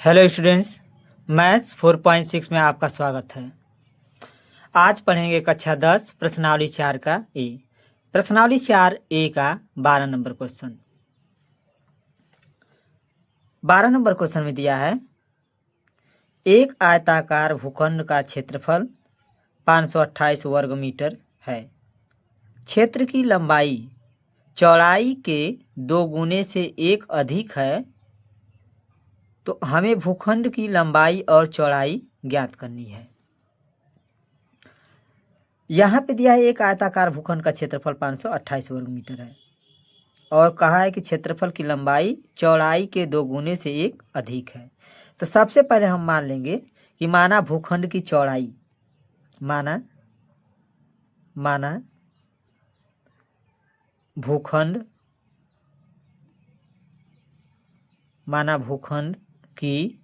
Hello students, maths 4.6 में आपका स्वागत है। आज पढ़ेंगे कक्षा 10 प्रश्नावली 4 का ए। प्रश्नावली 4 ए का 12 नंबर क्वेश्चन। 12 नंबर क्वेश्चन में दिया है एक आयताकार भूखंड का क्षेत्रफल 528 वर्ग मीटर है। क्षेत्र की लंबाई चौड़ाई के 2 गुने से 1 अधिक है, तो हमें भूखंड की लंबाई और चौड़ाई ज्ञात करनी है। यहाँ पे दिया है एक आयताकार भूखंड का क्षेत्रफल 528 वर्ग मीटर है और कहा है कि क्षेत्रफल की लंबाई चौड़ाई के 2 गुने से 1 अधिक है। तो सबसे पहले हम मान लेंगे कि माना भूखंड की चौड़ाई माना भूखंड की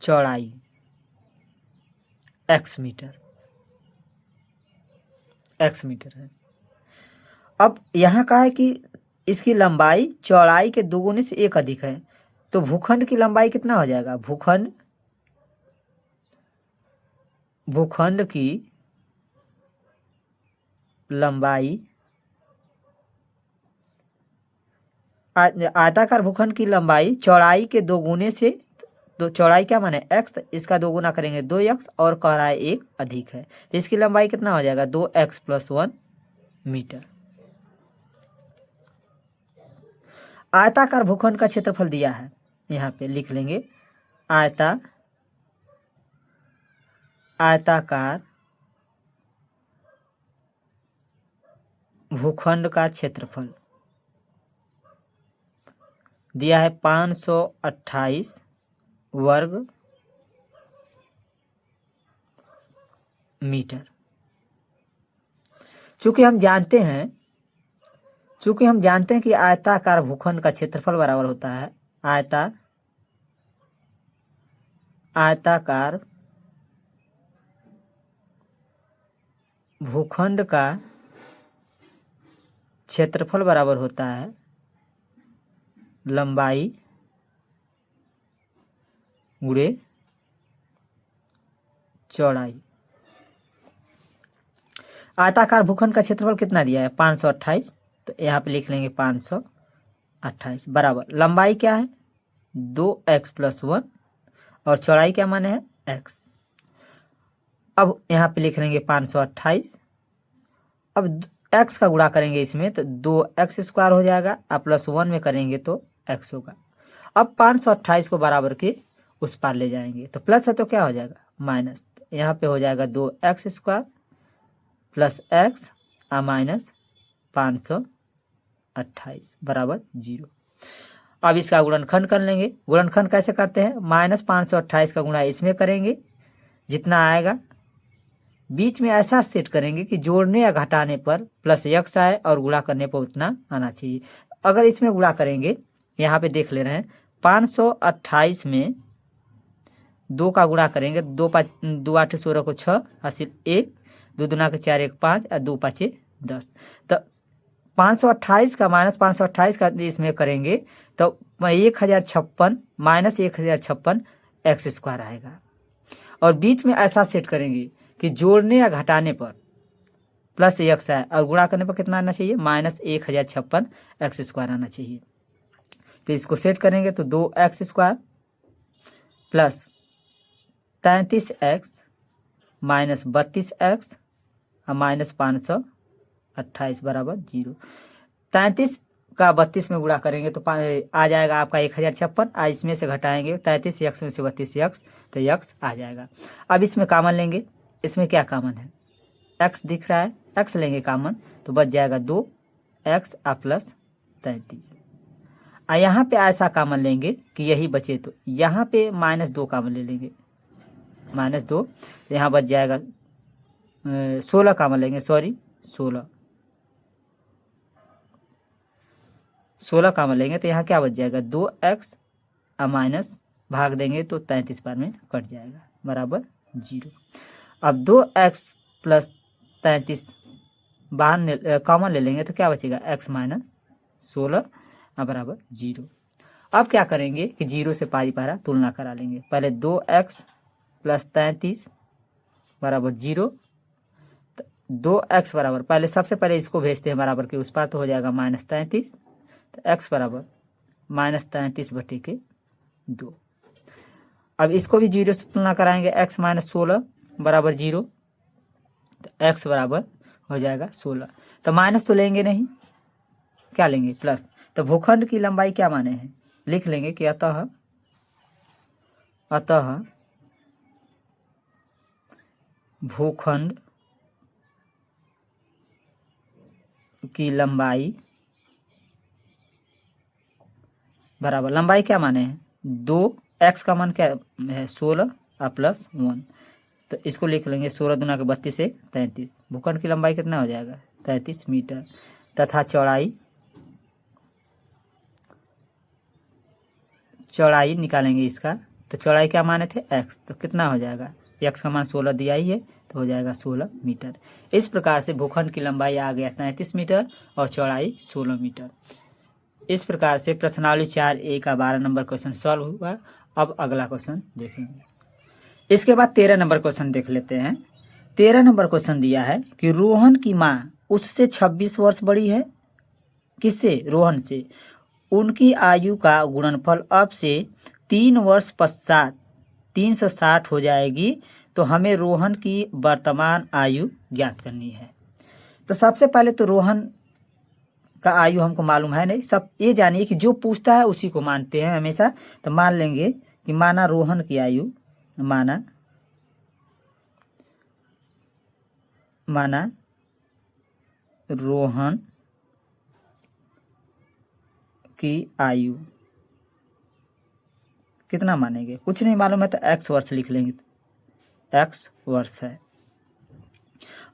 चौड़ाई x मीटर है। अब यहाँ कहा है कि इसकी लंबाई चौड़ाई के 2 गुने से 1 अधिक है, तो भूखंड की लंबाई कितना हो जाएगा? भूखंड की लंबाई आयताकार भूखंड की लंबाई चौड़ाई के 2 गुने से, तो चौड़ाई क्या माने x, इसका 2 गुना करेंगे 2x और कह रहा है 1 अधिक है, तो इसकी लंबाई कितना हो जाएगा? 2x + 1 metre. आयताकार भूखंड का क्षेत्रफल दिया है, यहाँ पे लिख लेंगे आयताकार भूखंड का क्षेत्रफल दिया है 528 वर्ग मीटर। चूंकि हम जानते हैं कि आयताकार भूखंड का क्षेत्रफल बराबर होता है आयताकार भूखंड का क्षेत्रफल बराबर होता है लंबाई गुणे चौड़ाई। आयताकार भूखंड का क्षेत्रफल कितना दिया है? 528, तो यहाँ पे लिख लेंगे 528 बराबर लंबाई क्या है? 2x + 1 और चौड़ाई क्या माने है? x। अब यहाँ पे लिख लेंगे 528। अब x का गुणा करेंगे इसमें तो 2x² हो जाएगा, और +1 में करेंगे तो x होगा। अब 528 को बराबर के उस पार ले जाएंगे, तो प्लस है तो क्या हो जाएगा? माइनस। यहाँ पे हो जाएगा 2x² + x और माइनस 528 बराबर 0। अब इसका गुणनखंड कर लेंगे। गुणनखंड कैसे करते हैं? -528 का गुणा इसमें करेंगे, जितना आएगा बीच में ऐसा सेट करेंगे कि जोड़ने या घटाने पर +x आए और गुणा करने पर उतना आना चाहिए। अगर इसमें गुणा करेंगे, यहाँ पे देख ले रहे हैं, 528 में 2 का गुणा करेंगे, 2 8 16 को 6 हासिल 1, 2 दूना के 4 1 5 और 2 5 10। तो 528 का -528 का इसमें करेंगे तो 1056 -1056 x² आएगा। और बीच में ऐसा सेट करेंगे कि जोड़ने या घटाने पर +x आए और गुणा करने पर कितना आना चाहिए? -1056 x² आना चाहिए। तो इसको सेट करेंगे तो 2x² + 33x -32x और -528 बराबर 0। 33 का 32 में गुणा करेंगे तो आ जाएगा आपका 1056, इसमें से घटाएंगे 33 x में से 32 x, तो x आ जाएगा। अब इसमें कॉमन लेंगे, इसमें क्या कॉमन है? x दिख रहा है, x लेंगे कॉमन तो बच जाएगा 2x और +33। यहाँ पे ऐसा कॉमन लेंगे कि यही बचे, तो यहाँ पे -2 कॉमन ले लेंगे, -2, तो यहाँ बच जाएगा 16 कॉमन लेंगे, 16 कॉमन लेंगे तो यहाँ क्या बच जाएगा? 2x और माइनस भाग देंगे तो 33 बार में कट जाएगा बराबर 0। अब 2x + 33 बाहर कॉमन ले लेंगे तो क्या बचेगा? x - 16 बराबर 0। अब क्या करेंगे कि 0 से पारी पारा तुलना करा लेंगे। पहले 2x प्लस 33 बराबर 0, 2x बराबर, पहले सबसे पहले इसको भेजते हैं बराबर के उस पार, तो हो जाएगा -33, तो x बराबर -33/2। अब इसको भी 0 से तुलना कराएंगे, x - 16 बराबर 0, तो x बराबर हो जाएगा 16। तो माइनस तो लेंगे नहीं, क्या लेंगे, प्लस। तो भूखंड की लंबाई क्या माने हैं, लिख लेंगे कि अतः भूखंड की लंबाई बराबर, लंबाई क्या माने हैं 2, x का मान क्या है 16 और प्लस 1, तो इसको लिख लेंगे 16 दूना के 32 से 33। भूखंड की लंबाई कितना हो जाएगा 33 मीटर, तथा चौड़ाई निकालेंगे इसका, तो चौड़ाई क्या माने थे x, तो कितना हो जाएगा, x का मान 16 दिया ही है, तो हो जाएगा 16 मीटर। इस प्रकार से भूखंड की लंबाई आ गया 33 मीटर और चौड़ाई 16 मीटर। इस प्रकार से प्रश्नावली 4A का 12 नंबर क्वेश्चन सॉल्व हुआ। अब अगला क्वेश्चन देखेंगे। इसके बाद 13 नंबर क्वेश्चन देख लेते हैं। 13 नंबर क्वेश्चन दिया है कि रोहन की माँ उससे 26 वर्ष बड़ी है। किससे, रोहन से। उनकी आयु का गुणनफल अब से 3 वर्ष पश्चात 360 हो जाएगी, तो हमें रोहन की वर्तमान आयु ज्ञात करनी है। तो सबसे पहले तो रोहन का आयु हमको मालूम है नहीं, सब ये जानिए कि जो पूछता है उसी को मानते हैं हमेशा। तो मान लेंगे कि माना रोहन की आयु, माना रोहन की आयु कितना मानेंगे, कुछ नहीं मालूम है तो x वर्ष लिख लेंगे, x वर्ष है।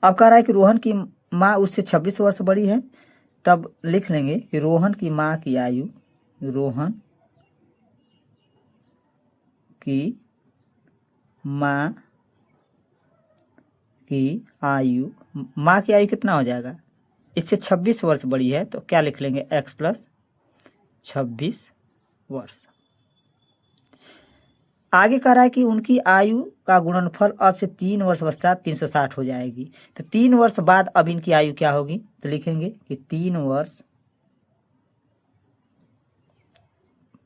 अब कह रहा है कि रोहन की माँ उससे 26 वर्ष बड़ी है, तब लिख लेंगे कि रोहन की माँ की आयु, रोहन की माँ की आयु, माँ की आयु कितना हो जाएगा, इससे 26 वर्ष बड़ी है, तो क्या लिख लेंगे x प्लस 26 वर्ष। आगे कह रहा है कि उनकी आयु का गुणनफल अब से 3 वर्ष पश्चात 360 हो जाएगी। तो 3 वर्ष बाद अब इनकी आयु क्या होगी, तो लिखेंगे कि 3 वर्ष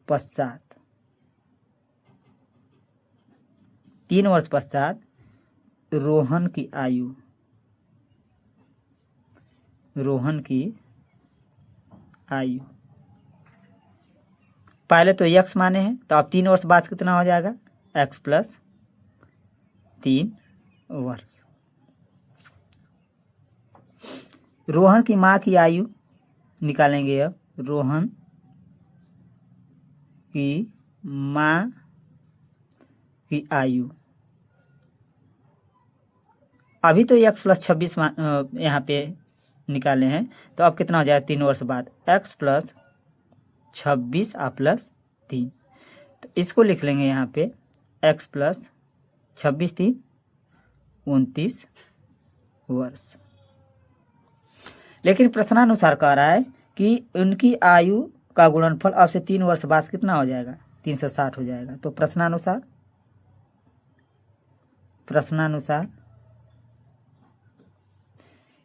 पश्चात, 3 वर्ष पश्चात रोहन की आयु, पहले तो x माने हैं, तो अब 3 वर्ष बाद कितना हो जाएगा, x प्लस 3 वर्ष। रोहन की माँ की आयु निकालेंगे। अब रोहन की माँ की आयु, अभी तो x प्लस 26 यहाँ पे निकाले हैं, तो अब कितना हो जाएगा 3 वर्ष बाद, x प्लस 26 और प्लस 3, तो इसको लिख लेंगे यहाँ पे x प्लस 26 3 29 वर्ष। लेकिन प्रश्नानुसार कह रहा है कि उनकी आयु का गुणनफल अब से 3 वर्ष बाद कितना हो जाएगा, 360 हो जाएगा। तो प्रश्नानुसार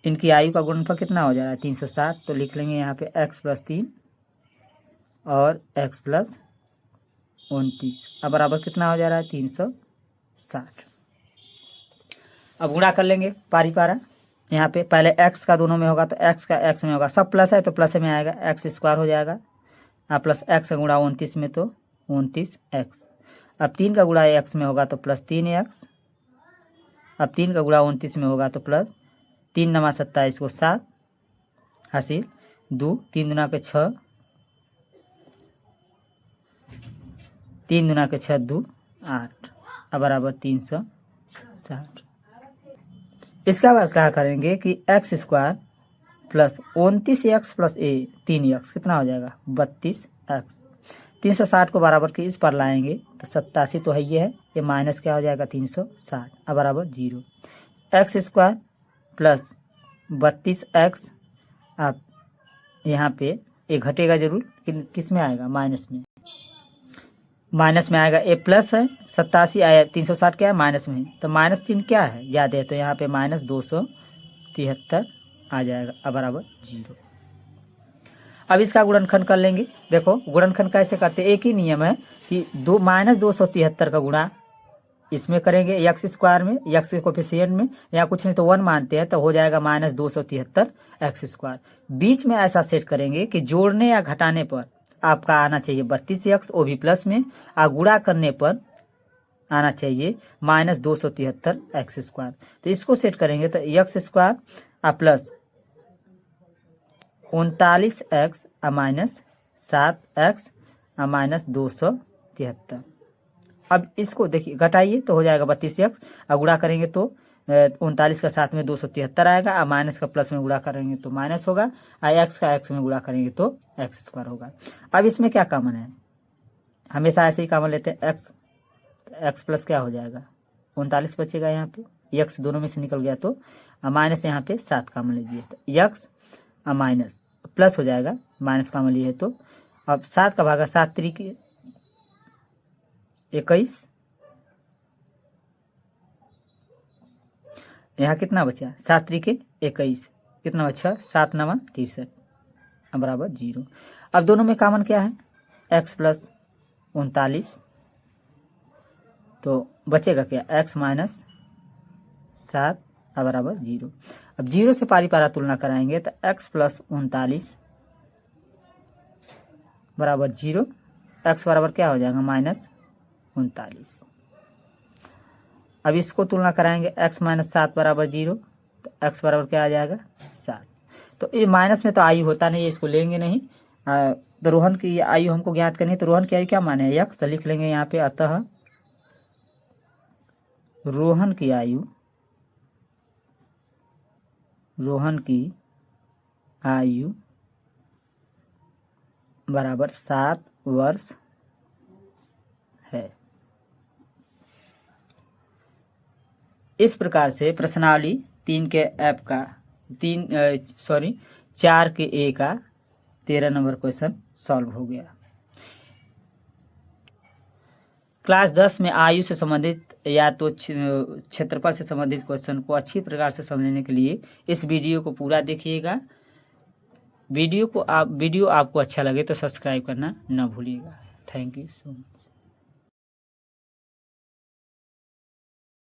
इनकी आयु का गुणनफल कितना हो जा रहा है 360, तो लिख लेंगे यहाँ पे x प्लस 3 और x प्लस 29, अब बराबर कितना हो जा रहा है 360। अब गुणा कर लेंगे पारी पारा। यहाँ पे पहले x का दोनों में होगा तो x का x में होगा, सब प्लस है तो प्लस में आएगा, x स्क्वायर हो जाएगा, प्लस x का गुणा 29 में तो 29x। अब 3 का गुणा x में होगा तो प्लस 3x, अब 3 का गुणा 29 में होगा तो प्लस 3 नमा 27 को 7 हासिल 2, 3 दूना के 6, 3 दूना के 6 2 8, अब बराबर 360। इसका बाद क्या करेंगे कि x square plus 29x plus 3x कितना हो जाएगा 32x। 360 को बराबर के इस पर लाएंगे तो 87 तो है ये माइनस क्या हो जाएगा 360, अब बराबर 0। x स्क्वायर प्लस 32x, आप यहाँ पे ये घटेगा जरूर, किस में आएगा माइनस में, माइनस में आएगा ए प्लस है 87 आया 360 क्या है माइनस में, तो माइनस चिन्ह क्या है याद है, तो यहाँ पे माइनस 273 आ जाएगा अब बराबर 0। अब इसका गुणनखंड कर लेंगे। देखो गुणनखंड कैसे करते हैं, एक ही नियम है कि -273 का गुणा इसमें करेंगे एक्स स्क्वायर में, एक्स के कोफिशिएंट में, या कुछ नहीं तो 1 मानते हैं तो हो जाएगा -273 एक्स स्क्वायर। बीच में ऐसा सेट करेंगे कि जोड़ने या घटाने पर आपका आना चाहिए 32x वो भी प्लस में, और गुणा करने पर आना चाहिए -273 एक्स स्क्वायर। तो इसको सेट करेंगे तो एक्स स्क्वायर और plus 39x minus 7x minus 273। अब इसको देखिए घटाइए तो हो जाएगा 32x, और गुणा करेंगे तो 39 का साथ में 273 आएगा, और माइनस का प्लस में गुणा करेंगे तो माइनस होगा, और एक्स का एक्स में गुणा करेंगे तो एक्स स्क्वायर होगा। अब इसमें क्या कॉमन है, हमेशा ऐसे ही कॉमन लेते हैं, एक्स प्लस क्या हो जाएगा 39 बचेगा, यहाँ पे एक्स दोनों में से निकल गया तो माइनस यहाँ पे 7 कॉमन लीजिए तो एक्स माइनस प्लस हो जाएगा, माइनस कॉमन लिए तो अब 7 का भागा 7 तरीके 21, यहाँ कितना बचा 7 तरीके 21, कितना बचा 7 9 63 बराबर 0। अब दोनों में कॉमन क्या है x प्लस 39, तो बचेगा क्या x माइनस 7 बराबर 0। अब 0 से पारी पारा तुलना कराएंगे तो x प्लस 39 बराबर 0, x बराबर क्या हो जाएगा -39। अब इसको तुलना कराएंगे x माइनस 7 बराबर 0, तो x बराबर क्या आ जाएगा 7। तो ये माइनस में तो आयु होता नहीं है, इसको लेंगे नहीं। तो रोहन की आयु हमको ज्ञात करनी है, तो रोहन की आयु क्या माने है x, तो लिख लेंगे यहाँ पे अतः रोहन की आयु बराबर 7 वर्ष है। इस प्रकार से प्रश्नावली 3 के ऐप का 4 के ए का 13 नंबर क्वेश्चन सॉल्व हो गया। क्लास 10 में आयु से संबंधित या तो क्षेत्रफल से संबंधित क्वेश्चन को अच्छी प्रकार से समझने के लिए इस वीडियो को पूरा देखिएगा। वीडियो आपको अच्छा लगे तो सब्सक्राइब करना ना भूलिएगा। Thank you so much.